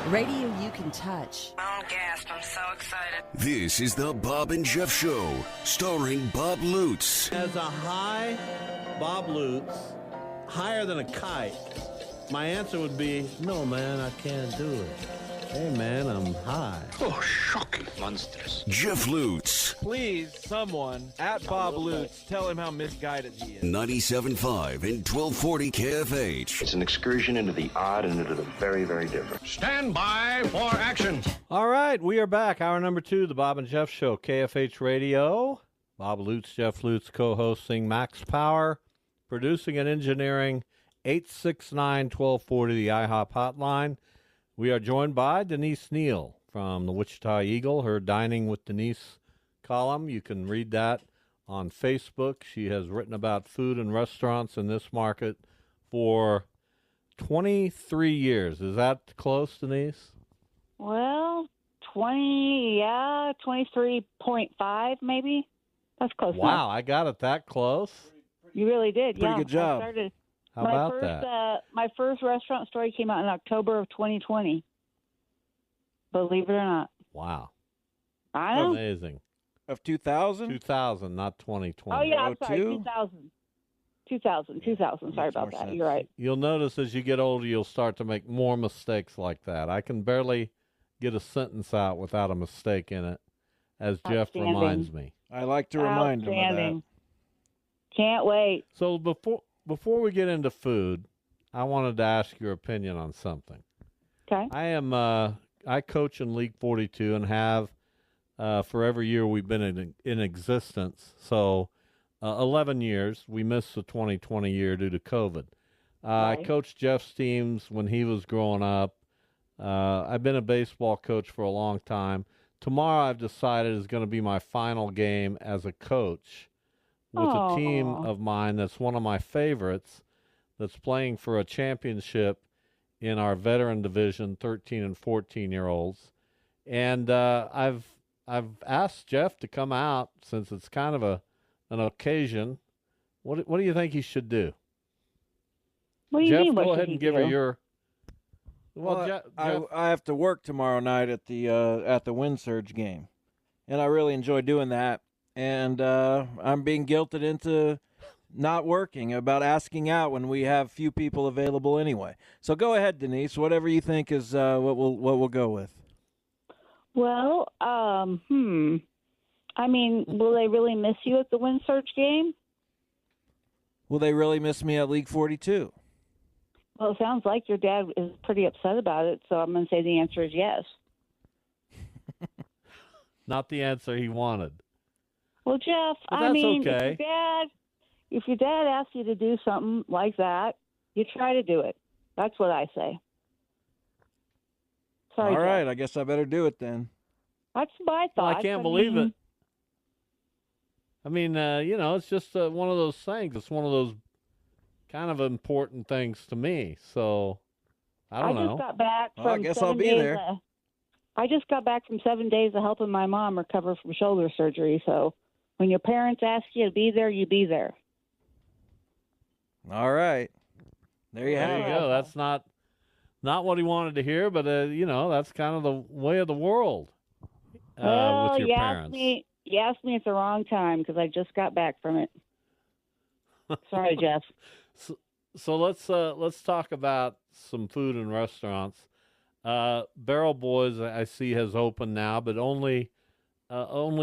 Radio you can touch. Oh, gasp, I'm so excited. This is the Bob and Jeff Show, starring Bob Lutz. As a high Bob Lutz, higher than a kite, my answer would be, no, man, I can't do it. Hey, man, I'm high. Oh, shocking. Monstrous. Jeff Lutz. Please, someone, at Bob Lutz, tell him how misguided he is. 97.5 and 1240 KFH. It's an excursion into the odd and into the very, very different. Stand by for action. All right, we are back. Hour number 2, the Bob and Jeff Show, KFH Radio. Bob Lutz, Jeff Lutz co-hosting, Max Power, producing and engineering, 869-1240, the IHOP hotline. We are joined by Denise Neil from the Wichita Eagle, her Dining with Denise column. You can read that on Facebook. She has written about food and restaurants in this market for 23 years. Is that close, Denise? Well, 23.5 maybe. That's close enough. Wow, I got it that close. You really did. Pretty good job. How about that? My first restaurant story came out in October of 2020. Believe it or not. Wow. I know. Amazing. Of 2000? 2000, not 2020. Oh, yeah, I'm sorry. 02? 2000. Sorry about that. You're right. You'll notice as you get older, you'll start to make more mistakes like that. I can barely get a sentence out without a mistake in it, as Jeff reminds me. I like to remind him of that. Can't wait. So before we get into food, I wanted to ask your opinion on something. Okay. I coach in League 42 and have for every year we've been in existence. So 11 years. We missed the 2020 year due to COVID. Right. I coached Jeff's teams when he was growing up. I've been a baseball coach for a long time. Tomorrow I've decided is going to be my final game as a coach with a team of mine that's one of my favorites that's playing for a championship in our veteran division, 13 and 14-year-olds. And I've asked Jeff to come out since it's kind of an occasion. What do you think he should do? What do you Jeff, mean? go ahead and give her your. Well, Jeff, I have to work tomorrow night at the Wind Surge game, and I really enjoy doing that. And I'm being guilted into not working, about asking out when we have few people available anyway. So go ahead, Denise. Whatever you think is what we'll go with. Well, I mean, will they really miss you at the Wind Surge game? Will they really miss me at League 42? Well, it sounds like your dad is pretty upset about it, so I'm going to say the answer is yes. Not the answer he wanted. Well, Jeff, But that's okay. If your dad asks you to do something like that, you try to do it. That's what I say. Sorry, All right, Jeff. I guess I better do it then. That's my Well, thought. I can't believe it. I mean, it's just one of those things. It's one of those kind of important things to me. So, I don't know. Just got back from Well, I guess 7 I'll be days there. I just got back from 7 days of helping my mom recover from shoulder surgery. So when your parents ask you to be there, you be there. All right. There you have There you it. go. That's not what he wanted to hear, but that's kind of the way of the world with your parents. You asked me at the wrong time because I just got back from it. Sorry, Jeff. So let's talk about some food and restaurants. Barrel Boys, I see, has opened now, but only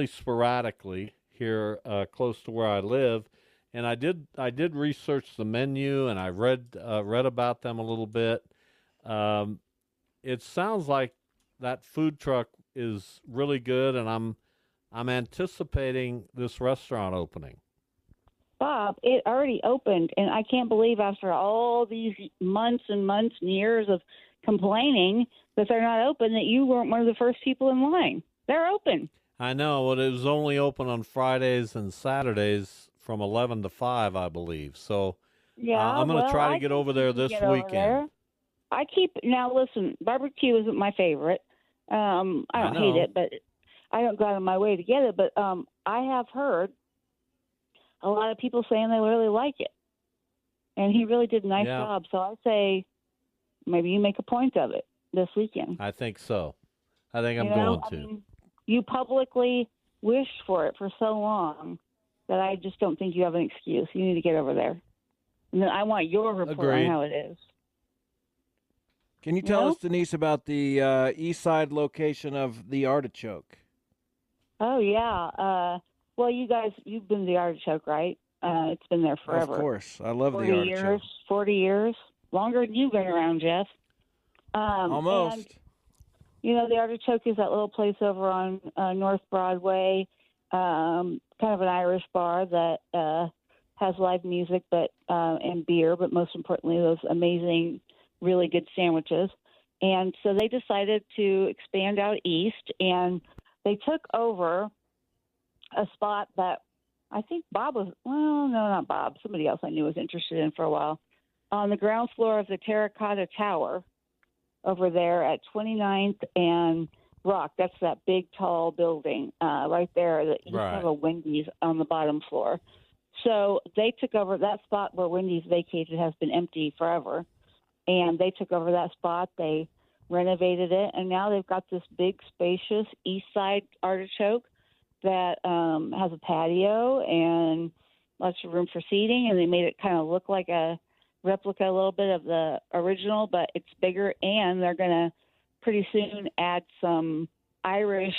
sporadically here close to where I live. And I did research the menu, and I read about them a little bit. It sounds like that food truck is really good, and I'm anticipating this restaurant opening. Bob, it already opened, and I can't believe after all these months and months and years of complaining that they're not open, that you weren't one of the first people in line. They're open. I know. Well, it was only open on Fridays and Saturdays from 11 to 5, I believe. So Yeah, I'm going to try to get over there this weekend. Now listen, barbecue isn't my favorite. I don't hate it, but I don't go out of my way to get it. But I have heard a lot of people saying they really like it. And he really did a nice job. So I say maybe you make a point of it. this weekend. I think so. I think I'm You know, going to. I mean, you publicly wished for it for so long that I just don't think you have an excuse. You need to get over there. And then I want your report Agreed. on how it is. Can you tell us, Denise, about the east side location of the artichoke? Oh, yeah. Well, you guys, you've been to the artichoke, right? It's been there forever. Of course. I love the 40 artichoke. years, 40 years. Longer than you've been around, Jeff. Almost. And, you know, the artichoke is that little place over on North Broadway, kind of an Irish bar that has live music and beer, but most importantly, those amazing, really good sandwiches. And so they decided to expand out east, and they took over a spot that I think Bob was, well, no, not Bob, somebody else I knew was interested in for a while, on the ground floor of the Terracotta Tower over there at 29th and Rock. That's that big, tall building right there that used to have a Wendy's on the bottom floor. So they took over that spot where Wendy's vacated, has been empty forever. And they took over that spot. They renovated it. And now they've got this big, spacious east side artichoke that has a patio and lots of room for seating. And they made it kind of look like a replica a little bit of the original, but it's bigger. And they're going to pretty soon add some Irish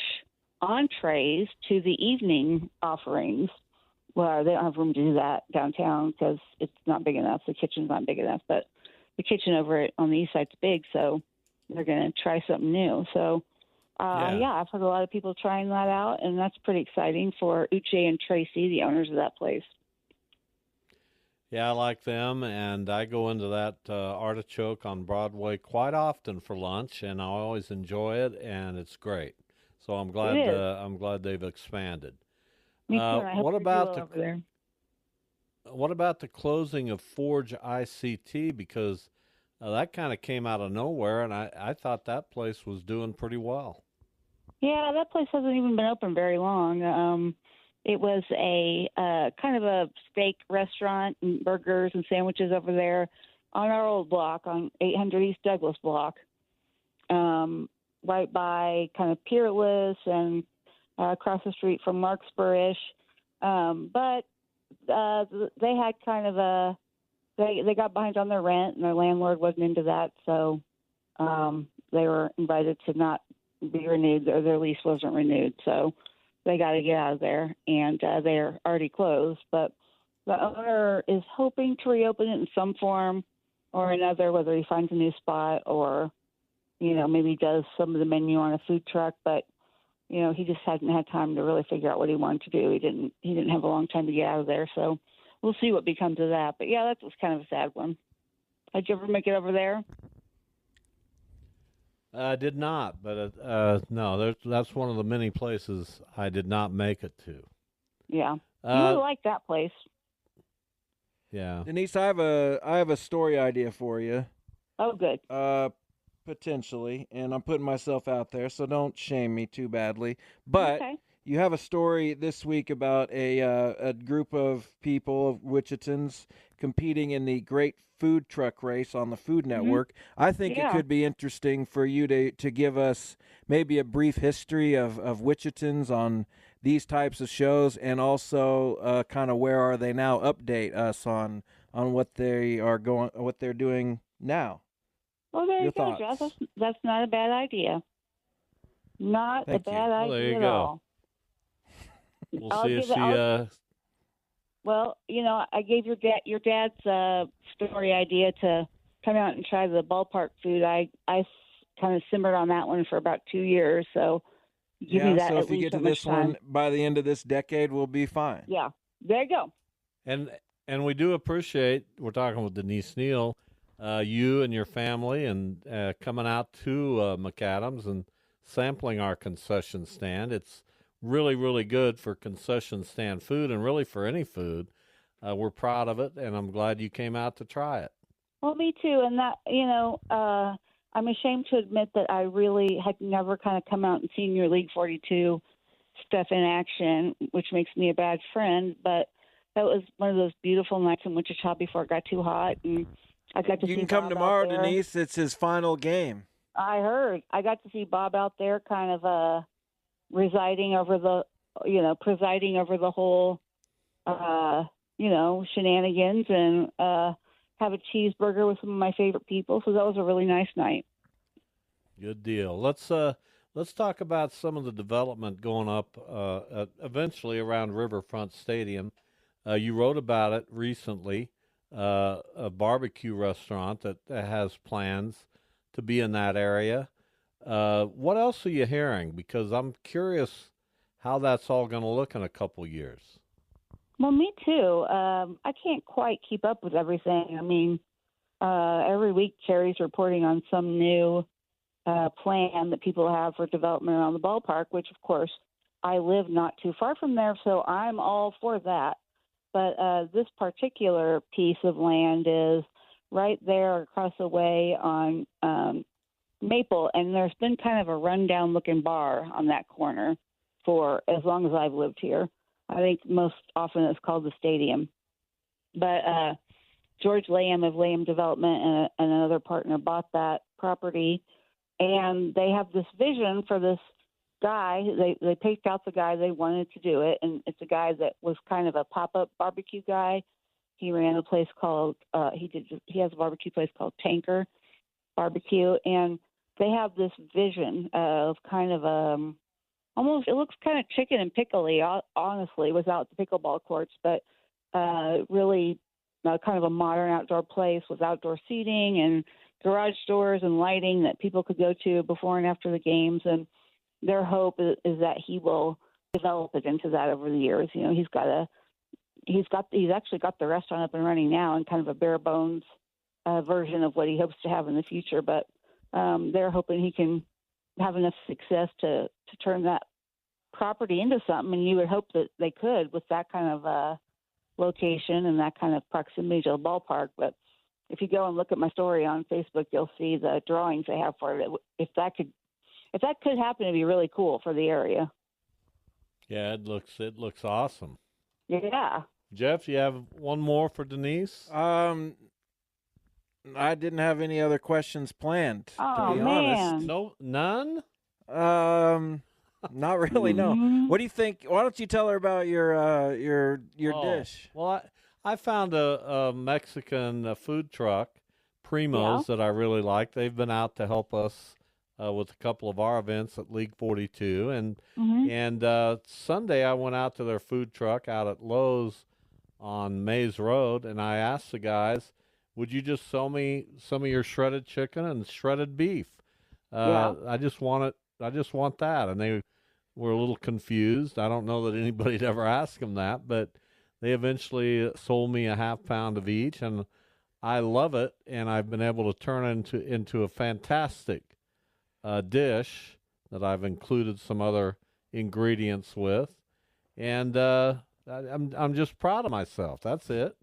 entrees to the evening offerings. Well, they don't have room to do that downtown because it's not big enough. The kitchen's not big enough, but the kitchen over on the east side's big, so they're going to try something new. So, I've heard a lot of people trying that out, and that's pretty exciting for Uche and Tracy, the owners of that place. Yeah, I like them, and I go into that artichoke on Broadway quite often for lunch, and I always enjoy it, and it's great. So I'm glad they've expanded. Me too. I hope What about over there. What about the closing of Forge ICT? Because that kind of came out of nowhere, and I thought that place was doing pretty well. Yeah, that place hasn't even been open very long. It was a kind of a steak restaurant and burgers and sandwiches over there on our old block, on 800 East Douglas block, right by kind of Peerless and across the street from Larkspur-ish. But they had kind of they got behind on their rent, and their landlord wasn't into that, so they were invited to not be renewed, or their lease wasn't renewed, so they got to get out of there, and they're already closed. But the owner is hoping to reopen it in some form or another, whether he finds a new spot or, maybe does some of the menu on a food truck, but he just hadn't had time to really figure out what he wanted to do. He didn't have a long time to get out of there, so we'll see what becomes of that. But yeah, that was kind of a sad one. Did you ever make it over there? I did not, but no, that's one of the many places I did not make it to. Yeah, you really like that place. Yeah, Denise, I have a story idea for you. Oh, good. Potentially, and I'm putting myself out there, so don't shame me too badly. But you have a story this week about a group of people, of Wichitans, competing in the Great Food Truck Race on the Food Network. I think it could be interesting for you to give us maybe a brief history of Wichitans on these types of shows, and also kind of where are they now. Update us on what they're doing now. Well, there Your you go, thoughts? Jeff. That's not a bad idea. Not Thank a you. bad Well, there idea you at go. all. We'll see if she. Well, I gave your dad's story idea to come out and try the ballpark food. I kind of simmered on that one for about 2 years, so give me that. So at if you least get to that much this one time. by the end of this decade, we'll be fine. Yeah, there you go. And we do appreciate. We're talking with Denise Neil. You and your family, and coming out to McAdams and sampling our concession stand. It's really, really good for concession stand food, and really for any food. We're proud of it, and I'm glad you came out to try it. Well, me too. And that, I'm ashamed to admit that I really had never kind of come out and seen your League 42 stuff in action, which makes me a bad friend. But that was one of those beautiful nights in Wichita before it got too hot, and I got to see. You can come Bob tomorrow, out there. Denise. It's his final game. I heard. I got to see Bob out there kind of presiding over the whole, shenanigans and have a cheeseburger with some of my favorite people. So that was a really nice night. Good deal. Let's talk about some of the development going up eventually around Riverfront Stadium. You wrote about it recently, a barbecue restaurant that has plans to be in that area. What else are you hearing? Because I'm curious how that's all going to look in a couple years. Well, me too. I can't quite keep up with everything. I mean, every week Carrie's reporting on some new plan that people have for development around the ballpark, which, of course, I live not too far from there, so I'm all for that. But this particular piece of land is right there across the way on Maple, and there's been kind of a rundown-looking bar on that corner for as long as I've lived here. I think most often it's called the Stadium. But George Lamb of Lamb Development and another partner bought that property, and they have this vision for this guy. They picked out the guy they wanted to do it, and it's a guy that was kind of a pop-up barbecue guy. He ran a place called he has a barbecue place called Tanker Barbecue, and they have this vision of kind of almost, it looks kind of chicken and pickly, honestly, without the pickleball courts, but really kind of a modern outdoor place with outdoor seating and garage doors and lighting that people could go to before and after the games. And their hope is that he will develop it into that over the years. You know, he's actually got the restaurant up and running now in kind of a bare bones version of what he hopes to have in the future. But they're hoping he can have enough success to turn that property into something, and you would hope that they could with that kind of location and that kind of proximity to the ballpark. But if you go and look at my story on Facebook, you'll see the drawings they have for it. If that could happen, it'd be really cool for the area. Yeah, it looks awesome. Yeah. Jeff, you have one more for Denise? I didn't have any other questions planned, to be honest. No, none? Not really, no. What do you think? Why don't you tell her about your dish? Well, I found a Mexican food truck, Primo's, that I really like. They've been out to help us with a couple of our events at League 42. And Sunday I went out to their food truck out at Lowe's on Mays Road, and I asked the guys, would you just sell me some of your shredded chicken and shredded beef? I just want that. And they were a little confused. I don't know that anybody'd ever asked them that, but they eventually sold me a half pound of each, and I love it. And I've been able to turn it into a fantastic dish that I've included some other ingredients with. And I'm just proud of myself. That's it.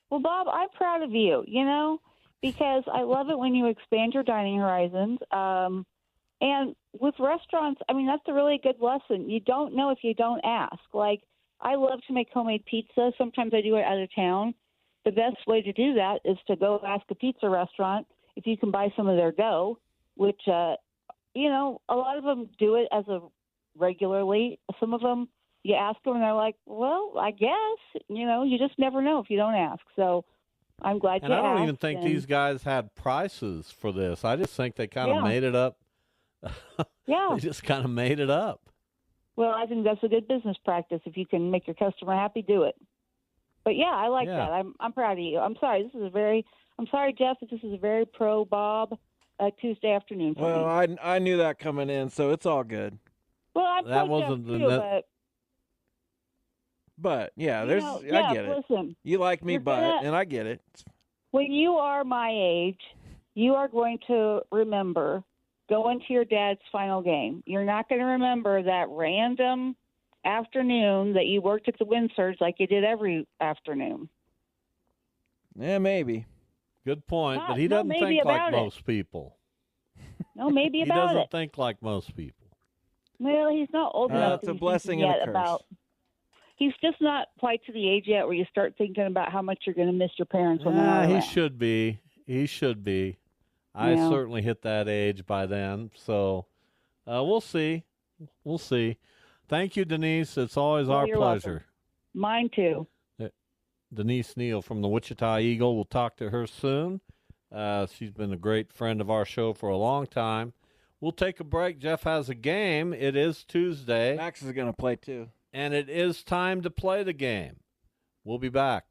Well, Bob, I'm proud of you, because I love it when you expand your dining horizons. And with restaurants, I mean, that's a really good lesson. You don't know if you don't ask. Like, I love to make homemade pizza. Sometimes I do it out of town. The best way to do that is to go ask a pizza restaurant if you can buy some of their dough, which, a lot of them do it as a regularly. Some of them, you ask them and they're like, well, I guess, you just never know if you don't ask. So I'm glad you asked. And I don't even think these guys had prices for this. I just think they kind of made it up. Yeah. They just kind of made it up. Well, I think that's a good business practice. If you can make your customer happy, do it. But yeah, I like that. I'm proud of you. I'm sorry, Jeff, that this is a very pro Bob Tuesday afternoon for me. I knew that coming in, so it's all good. Well, I'm pro Jeff too, but yeah, I get it. Listen, you like me, and I get it. When you are my age, you are going to remember going to your dad's final game. You're not going to remember that random afternoon that you worked at the Wind Surge like you did every afternoon. Yeah, maybe. Good point, but he doesn't think like most people. No, maybe about it. He doesn't think like most people. Well, he's not old enough. It's a blessing and a curse. He's just not quite to the age yet where you start thinking about how much you're going to miss your parents when they're not around. He should be. I Yeah. certainly hit that age by then. So we'll see. We'll see. Thank you, Denise. It's always our you're pleasure. welcome. Mine too. Denise Neil from the Wichita Eagle. We'll talk to her soon. She's been a great friend of our show for a long time. We'll take a break. Jeff has a game. It is Tuesday. Max is going to play too. And it is time to play the game. We'll be back.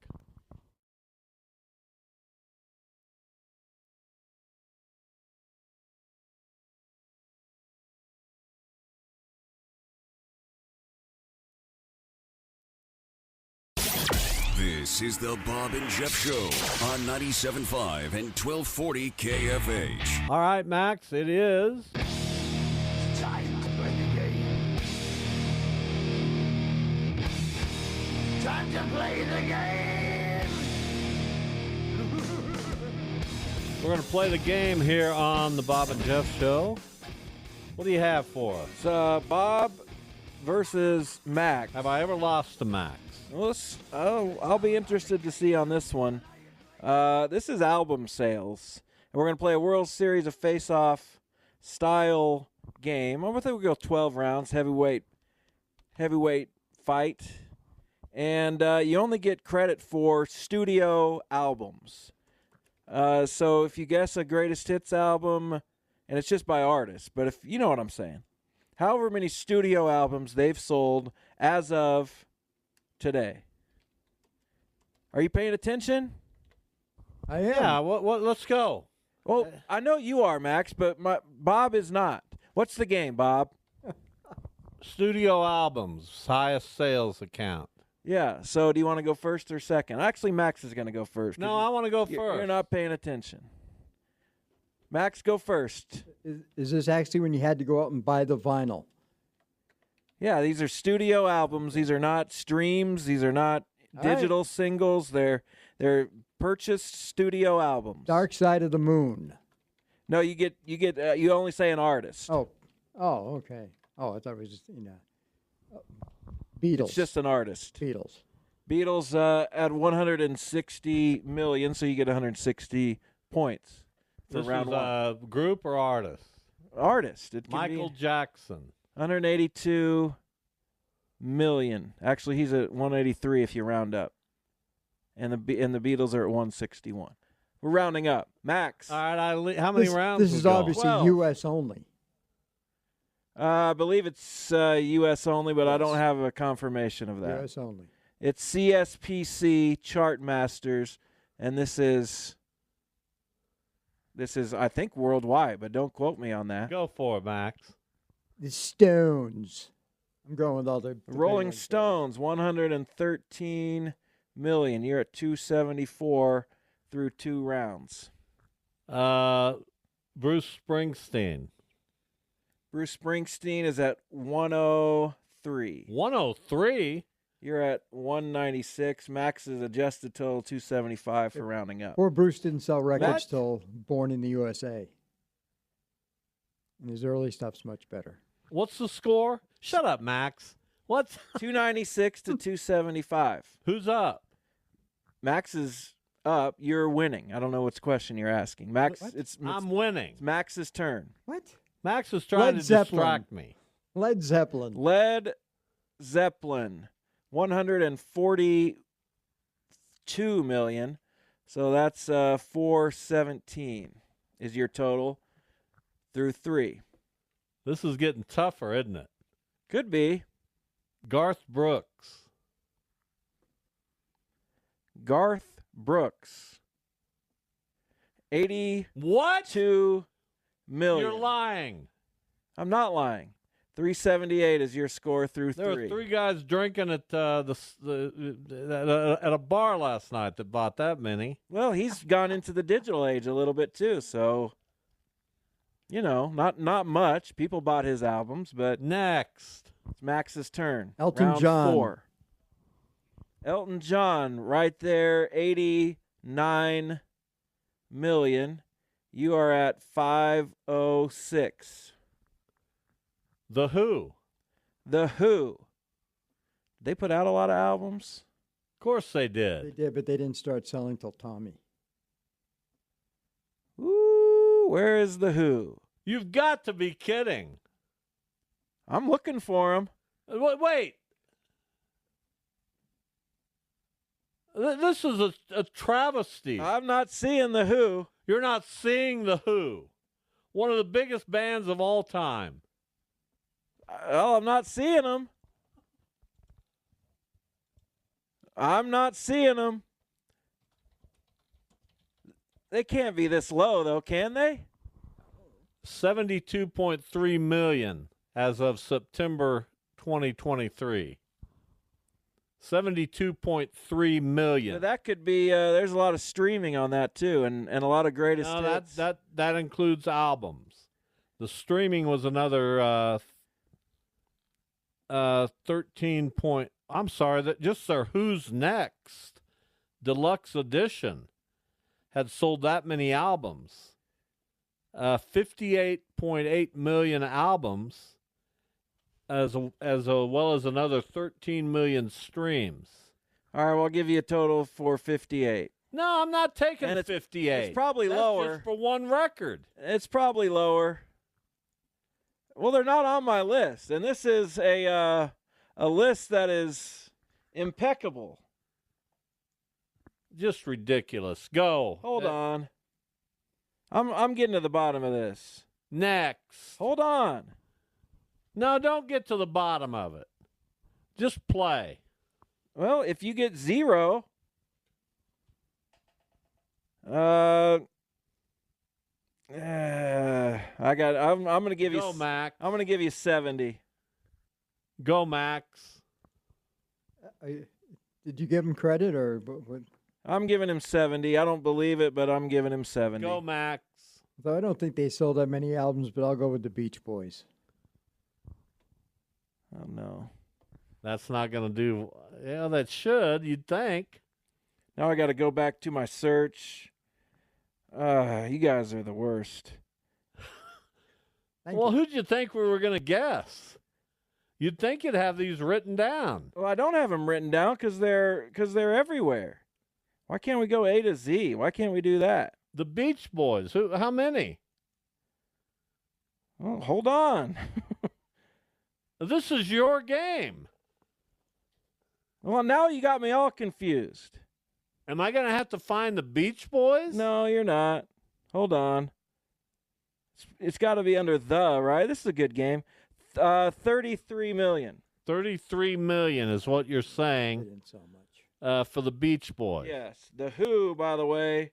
This is the Bob and Jeff Show on 97.5 and 1240 KFH. All right, Max, it is. Time to play the game. Time to play the game. We're going to play the game here on the Bob and Jeff Show. What do you have for us? It's Bob versus Max. Have I ever lost to Max? Well, I'll be interested to see on this one. This is album sales. And we're going to play a World Series of Face-Off style game. I think we'll go 12 rounds, heavyweight fight. And you only get credit for studio albums. So if you guess a greatest hits album, and it's just by artists, but if you know what I'm saying, however many studio albums they've sold as of today. Are you paying attention? I am. Yeah, let's go. Well, I know you are, Max, but Bob is not. What's the game, Bob? Studio albums, highest sales account. Yeah, so do you want to go first or second? Actually, Max is going to go first. No, I want to go first. You're not paying attention. Max, go first. Is this actually when you had to go out and buy the vinyl? Yeah, these are studio albums. These are not streams. These are not digital singles. They're purchased studio albums. Dark Side of the Moon. No, you only say an artist. Oh, okay. Oh, I thought it was just Beatles. It's just an artist. Beatles. Beatles at 160 million, so you get 160 points for This round is one. a group or artist? Artist. It can Michael be Jackson. 182 million. Actually, he's at 183 if you round up. And the Beatles are at 161. We're rounding up. Max. All right, how many rounds? This is we go? obviously 12. U.S. only. I believe it's U.S. only, but I don't have a confirmation of that. U.S. only. It's CSPC Chartmasters, and this is I think worldwide, but don't quote me on that. Go for it, Max. The Stones. I'm going with all the Rolling big ones. Stones, 113 million. You're at 274 through 2 rounds. Bruce Springsteen. Bruce Springsteen is at 103. 103? You're at 196. Max is adjusted total 275 for rounding up. Poor Bruce didn't sell records What? till Born in the USA. And his early stuff's much better. What's the score? Shut up, Max. What's 296 to 275. Who's up? Max is up. You're winning. I don't know which question you're asking. Max, What? it's I'm winning. Max's turn. What? Max is trying Led to Zeppelin. distract me. Led Zeppelin. Led Zeppelin, 142 million. So that's 417 is your total through 3. This is getting tougher, isn't it? Could be. Garth Brooks. Garth Brooks, 82 What? million. You're lying. I'm not lying. 378 is your score through 3. There were 3 guys drinking at at a bar last night that bought that many. Well, he's gone into the digital age a little bit too, so not much. People bought his albums, but Next. it's Max's turn. Elton Round John. 4. Elton John, right there, 89 million. You are at 506. The Who. The Who. They put out a lot of albums. Of course they They did. did, but they didn't start selling till Tommy. Ooh Who? Where is the Who? You've got to be kidding. I'm looking for him. Wait. This is a travesty. I'm not seeing the Who. You're not seeing the Who. One of the biggest bands of all time. Well, I'm not seeing them. I'm not seeing them. They can't be this low, though, can they? 72.3 million as of September 2023. 72.3 million. So that could be. There's a lot of streaming on that too, and a lot of greatest hits. That includes albums. The streaming was another 13 point. I'm sorry, that just their Who's Next deluxe edition had sold that many albums. 58.8 million albums, as well as another 13 million streams. All right, well, I'll give you a total for 58. No, I'm not taking And 58. It's probably That's lower. just for one record. It's probably lower. Well, they're not on my list, and this is a list that is impeccable. Just ridiculous. Go. Hold on. I'm getting to the bottom of this. Next. Hold on. No, don't get to the bottom of it. Just play. Well, if you get 0, I'm going to give you. Go, Max. I'm going to give you 70. Go, Max. Did you give him credit or what? I'm giving him 70. I don't believe it, but I'm giving him 70. Go, Max. Though I don't think they sold that many albums, but I'll go with the Beach Boys. Oh no. That's not going to do. Yeah, that should, you'd think. Now I got to go back to my search. You guys are the worst. Well, who'd you think we were going to guess? You'd think you'd have these written down. Well, I don't have them written down because they're everywhere. Why can't we go A to Z? Why can't we do that? The Beach Boys. How many? Well, hold on. This is your game. Well, now you got me all confused. Am I going to have to find the Beach Boys? No, you're not. Hold on. It's got to be under the, right? This is a good game. 33 million. 33 million is what you're saying. Didn't sell much. For the Beach Boys. Yes. The Who, by the way,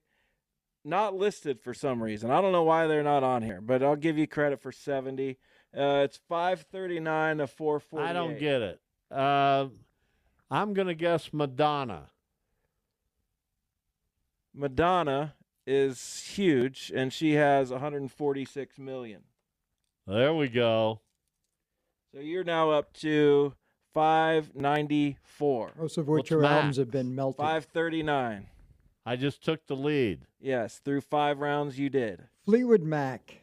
not listed for some reason. I don't know why they're not on here, but I'll give you credit for 70. It's 539 to 448. I don't get it. I'm going to guess Madonna. Madonna is huge, and she has 146 million. There we go. So you're now up to 594. Most of which What's her Max? albums have been melted. 539. I just took the lead. Yes, through 5 rounds you did. Fleetwood Mac.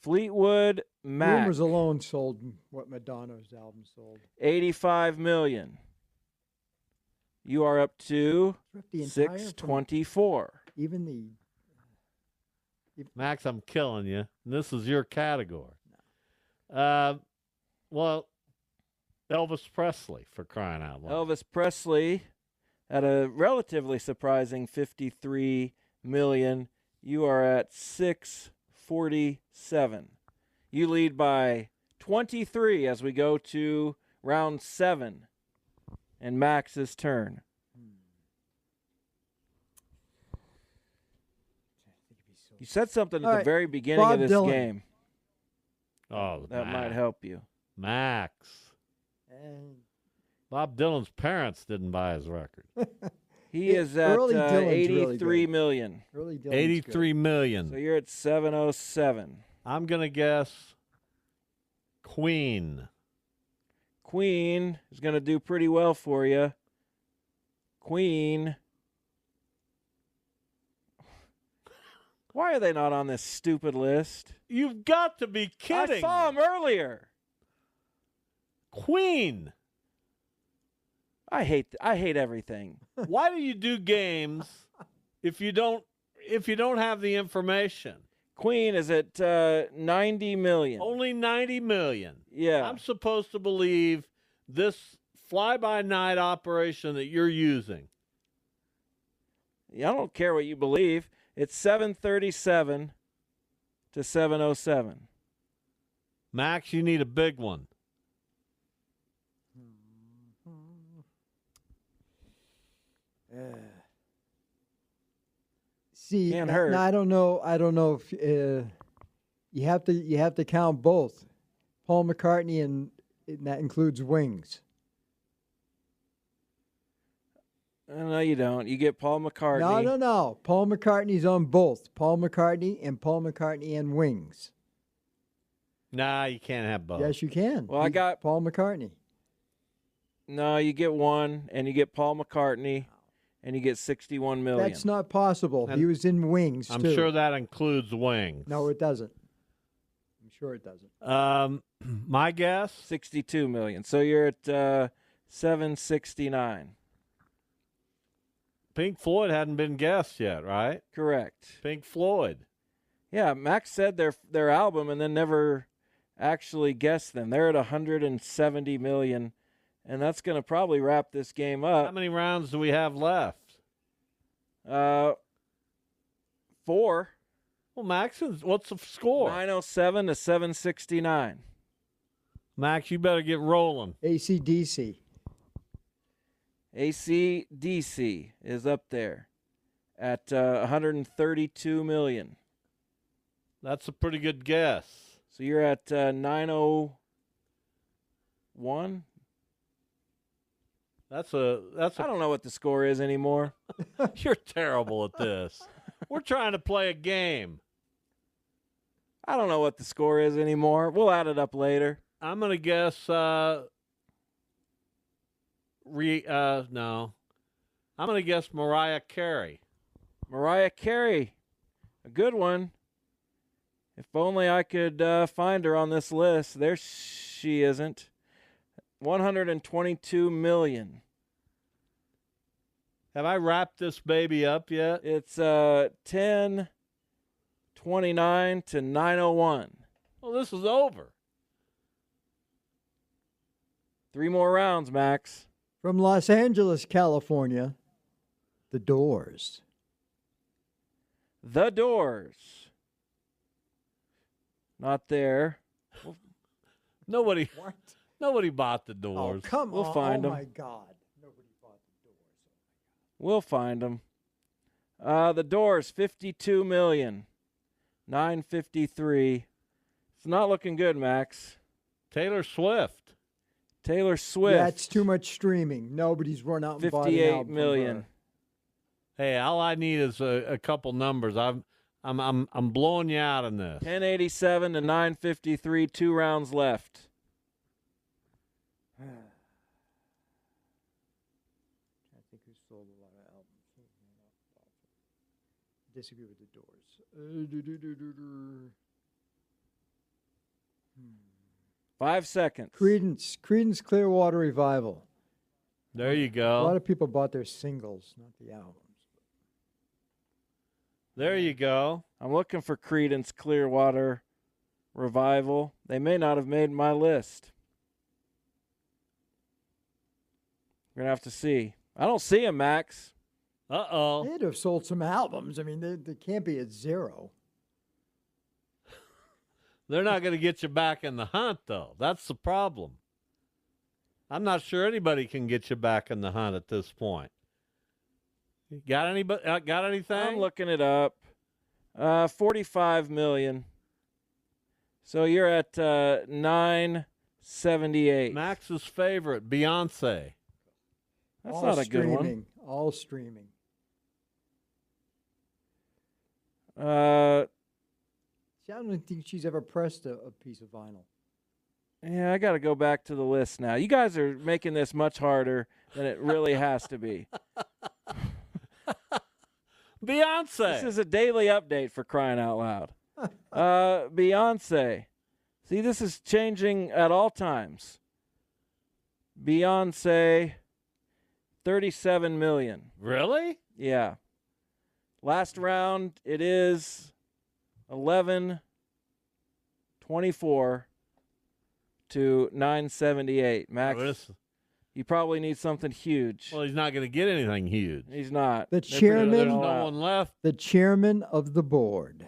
Fleetwood Mac. Rumors alone sold what Madonna's album sold. 85 million. You are up to The entire 624. Even the Max, I'm killing you. This is your category. Well, Elvis Presley, for crying out loud. Elvis Presley at a relatively surprising 53 million. You are at 647. You lead by 23 as we go to round 7 and Max's turn. You said something at the very beginning Bob of this Dylan. game. Oh, That Max. might help you. Max. and Bob Dylan's parents didn't buy his record. He is at Early Dylan's really 83 good. million. early Dylan's 83 good. million. So you're at 707. I'm going to guess Queen. Queen is going to do pretty well for you. Queen. Why are they not on this stupid list? You've got to be kidding. I saw them earlier. Queen. I hate everything. Why do you do games if you don't if you don't have the information. Queen is at 90 million. Only 90 million. Yeah. I'm supposed to believe this fly-by-night operation that you're using. Yeah, I don't care what you believe. It's 737 to 707. Max, you need a big one. See, Can't hurt. now I don't know. I don't know if you have to count both, Paul McCartney and that includes Wings. No, you don't. You get Paul McCartney. No. Paul McCartney's on both. Paul McCartney and Wings. Nah, you can't have both. Yes, you can. Well, I got Paul McCartney. No, you get one, and you get Paul McCartney, and you get 61 million. That's not possible. And he was in Wings, I'm too. sure that includes Wings. No, it doesn't. I'm sure it doesn't. My guess? 62 million. So you're at 769. Pink Floyd hadn't been guessed yet, right? Correct. Pink Floyd. Yeah, Max said their album and then never actually guessed them. They're at 170 million, and that's going to probably wrap this game up. How many rounds do we have left? 4. Well, Max, what's the score? 907 to 769. Max, you better get rolling. AC/DC. AC/DC is up there at 132 million. That's a pretty good guess. So you're at 901. I don't know what the score is anymore. You're terrible at this. We're trying to play a game. I don't know what the score is anymore. We'll add it up later. I'm going to guess no. I'm going to guess Mariah Carey. Mariah Carey. A good one. If only I could find her on this list. There she isn't. 122 million. Have I wrapped this baby up yet? It's 1029 to 901. Well, this is over. 3 more rounds, Max. From Los Angeles, California, The Doors. The Doors. Not there. Nobody bought The Doors. Oh, come We'll on. find oh, 'em. my God. Nobody bought The Doors. We'll find them. The Doors, 52 million. 953. It's not looking good, Max. Taylor Swift. Taylor Swift. That's too much streaming. Nobody's run out and bought an 58 album from million. her. Hey, all I need is a couple numbers. I'm blowing you out on this. 1087 to 953. 2 rounds left. I think who sold a lot of albums. Disagree with The Doors. 5 seconds. Creedence Clearwater Revival. There you A go. lot of people bought their singles, not the albums. There you go. I'm looking for Creedence Clearwater Revival. They may not have made my list. We're going to have to see. I don't see them, Max. Uh-oh. They'd have sold some albums. I mean, they can't be at 0. They're not going to get you back in the hunt, though. That's the problem. I'm not sure anybody can get you back in the hunt at this point. Got anything? I'm looking it up. 45 million. So you're at 978. Max's favorite, Beyonce. That's All not a good one. streaming. All streaming. See, I don't think she's ever pressed a piece of vinyl. Yeah, I got to go back to the list now. You guys are making this much harder than it really has to be. Beyonce. This is a daily update, for crying out loud. Beyonce. See, this is changing at all times. Beyonce, 37 million. Really? Yeah. Last round, it is 11-24 to 978. Max, you probably need something huge. Well, he's not going to get anything huge. He's not. The They're chairman- pretty There's all no out. one left. The chairman of the board.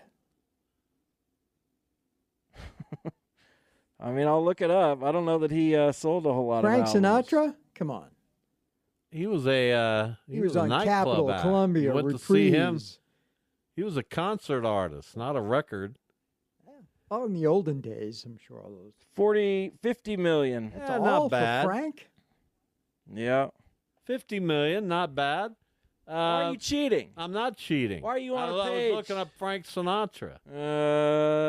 I mean, I'll look it up. I don't know that he sold a whole lot Frank of albums. Sinatra? Come on. He was a He was a on nightclub Capitol, act. Columbia, You went to see him. Reprise. He was a concert artist, not a record. Oh, in the olden days, I'm sure all those. 50 million. That's Yeah, all not for bad. Frank. Yeah. 50 million, not bad. Why are you cheating? I'm not cheating. Why are you on I a was page? looking up Frank Sinatra.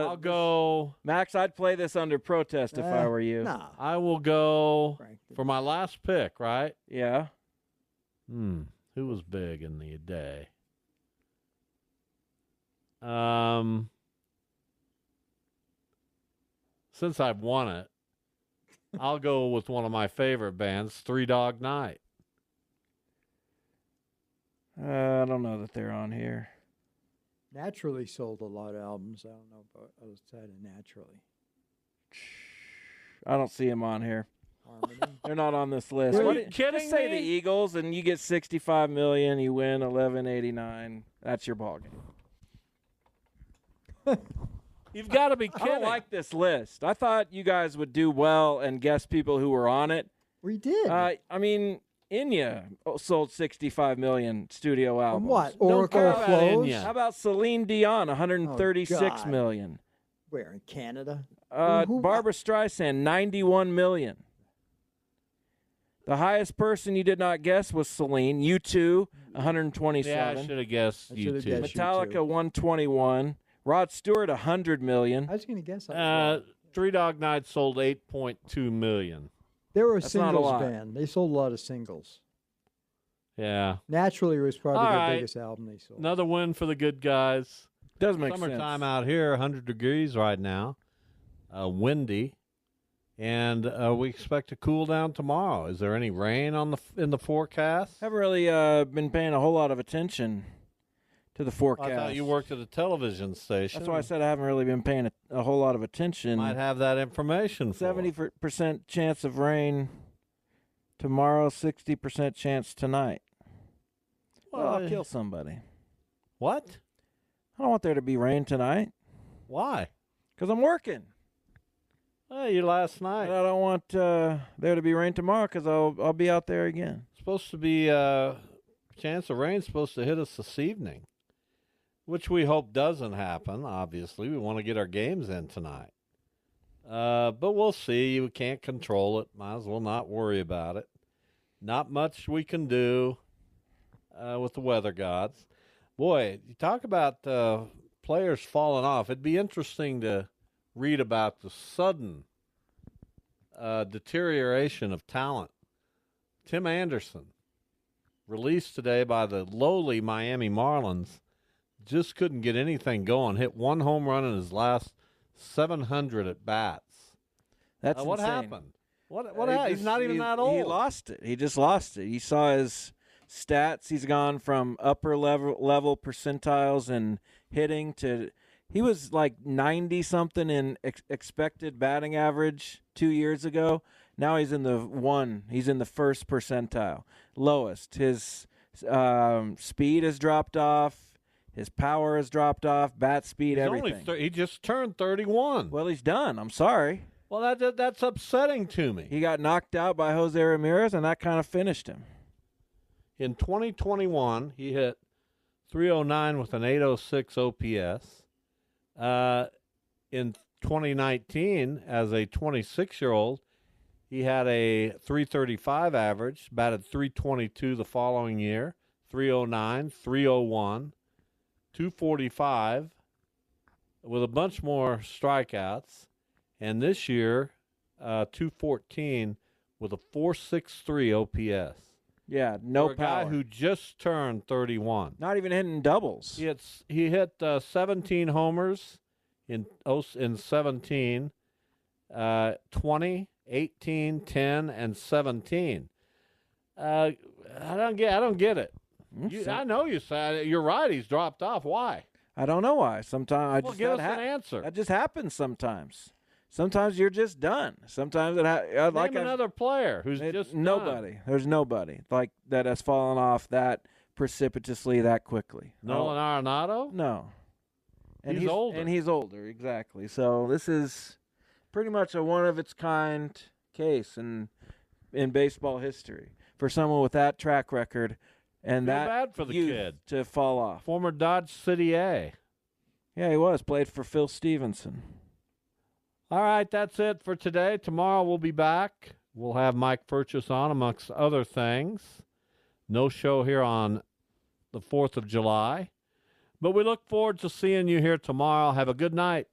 I'll go. Max, I'd play this under protest if I were you. Nah. I will go Frank didn't. for my last pick, right? Yeah. Who was big in the day? Since I've won it, I'll go with one of my favorite bands, Three Dog Night. I don't know that they're on here. Naturally sold a lot of albums. I don't know about outside of Naturally. I don't see him on here. Harmony. They're not on this list. Are What you did- kidding just say me? the Eagles, and you get 65 million. You win 1189. That's your ballgame. You've got to be I kidding. don't like this list. I thought you guys would do well and guess people who were on it. We did. I mean, Enya sold 65 million studio albums. From what? Don't Oracle care about Flows? Enya. How about Celine Dion, 136 God. million. Where, in Canada? Who- Barbara Streisand, 91 million. The highest person you did not guess was Celine. U2, 127. Yeah, I should have guessed I you should've two. guessed you Metallica, too. 121. Rod Stewart, 100 million. I was going to guess. that was wrong. Three Dog Night sold 8.2 million. They were a That's not a singles lot. band. They sold a lot of singles. Yeah. Naturally was probably All the right. biggest album they sold. Another win for the good guys. Does make Summertime sense. out here, 100 degrees right now. Windy. And we expect to cool down tomorrow. Is there any rain in the forecast? Haven't really been paying a whole lot of attention to the forecast. I thought you worked at a television station. That's why I said I haven't really been paying a whole lot of attention. Might have that information for 70% chance of rain tomorrow, 60% chance tonight. Well, I'll kill somebody. What? I don't want there to be rain tonight Why? because I'm working. Hey, you last And night. I don't want there to be rain tomorrow because I'll be out there again. Supposed to be chance of rain supposed to hit us this evening, which we hope doesn't happen. Obviously, we want to get our games in tonight, but we'll see. We can't control it. Might as well not worry about it. Not much we can do with the weather gods. Boy, you talk about players falling off. It'd be interesting to read about the sudden deterioration of talent. Tim Anderson, released today by the lowly Miami Marlins, just couldn't get anything going. Hit one home run in his last 700 at bats. That's What insane. happened? What happened? He's not even that old. He lost it. He just lost it. You saw his stats. He's gone from upper level percentiles in hitting to he was like 90 something in expected batting average 2 years ago. Now he's in the first percentile, lowest. His speed has dropped off. His power has dropped off. Bat speed, He's everything. he just turned 31. Well, he's done. I'm sorry. Well, that's upsetting to me. He got knocked out by Jose Ramirez, and that kind of finished him. In 2021, he hit 309 with an 806 OPS. In 2019, as a 26-year-old, he had a 335 average, batted 322 the following year, 309, 301, 245, with a bunch more strikeouts. And this year, 214 with a 463 OPS. Yeah, no For a power. guy who just turned 31. Not even hitting doubles. He hit 17 homers in 17, 20, 18, 10, and 17. I don't get it. I know you said you're right. He's dropped off. Why? I don't know why. Sometimes Give us an answer. That just happens sometimes. Sometimes you're just done. Sometimes Name another player who's just nobody. Done. There's nobody like that has fallen off that precipitously that quickly. Nolan Arenado? No. And he's older. And he's older, exactly. So this is pretty much a one-of-its-kind case in baseball history for someone with that track record and that bad for the youth kid to fall off. Former Dodge City A. Yeah, he was. Played for Phil Stevenson. All right, that's it for today. Tomorrow we'll be back. We'll have Mike Purchase on, amongst other things. No show here on the 4th of July. But we look forward to seeing you here tomorrow. Have a good night.